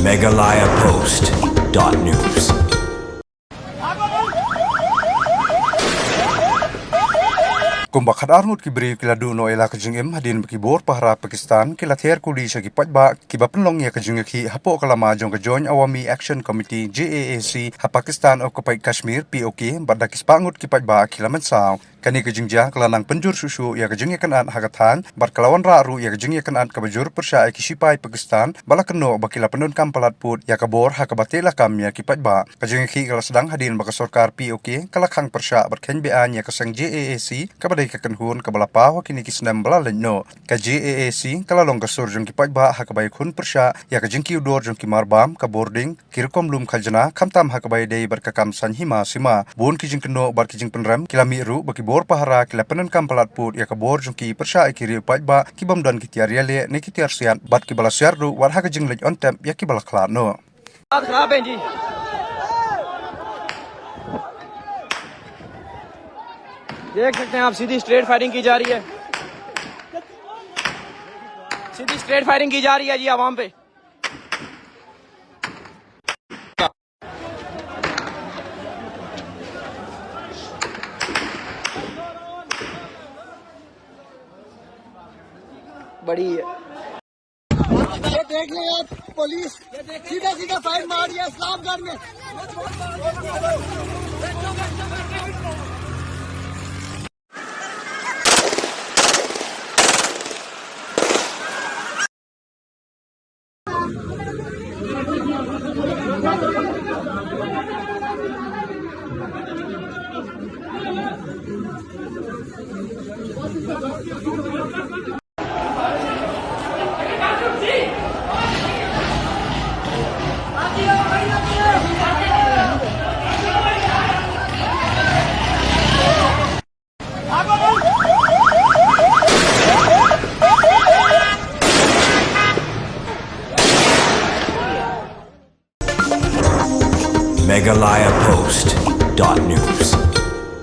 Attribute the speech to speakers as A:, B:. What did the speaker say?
A: MeghalayaPost.news.
B: Kumbak hadarnut kibri kila duno ela kajingim hadin bakibor pahara Pakistan kila ther kuli syagi paidbah kiba penlong ya kajingaki hapo kalama jong kajoin Awami Action Committee JAAC ha Pakistan o kapai Kashmir PoK badda kispangut ki paidbah kila mensaw kani kajingja kelanang penjur susu ya kajingya kanan hakatan bar kelawan raru ya kajingya kanan kabajur persya kisipai Pakistan bala keno bakila penun kampalat put ya kabor hakabatela kam ya ki paidbah kajingaki kala sedang hadin baka sorkar PoK kala khang persya berkenbean ya kasang JAAC kabada kakanhun kabalapaw kini kisnam balaleno ka JAAC kalalong kasur jong kipaidbah hakabay kun persya ya kajingki udor jong kimarbam ka boarding kirkom lum khaljana khamtam hakabay day berkakam sanhima sima bon kijing keno bar kijing penram kilami ru baki bor pahara kila penan kampalat put ya ka bor jong ki persya kiri paidbah kibam dan kitiariale ne kitiar sian bat kibala siardu war hakajing lej on temp ya kibala khlano
C: खराब है जी देख सकते हैं आप सीधी straight firing की जा रही है सीधी स्ट्रेट फायरिंग की जा रही है जी आवाम पे बड़ी है
D: ये देख ले आप पुलिस सीधा सीधा फायर मार दिया इस्लामगढ़ में
A: MeghalayaPost.news.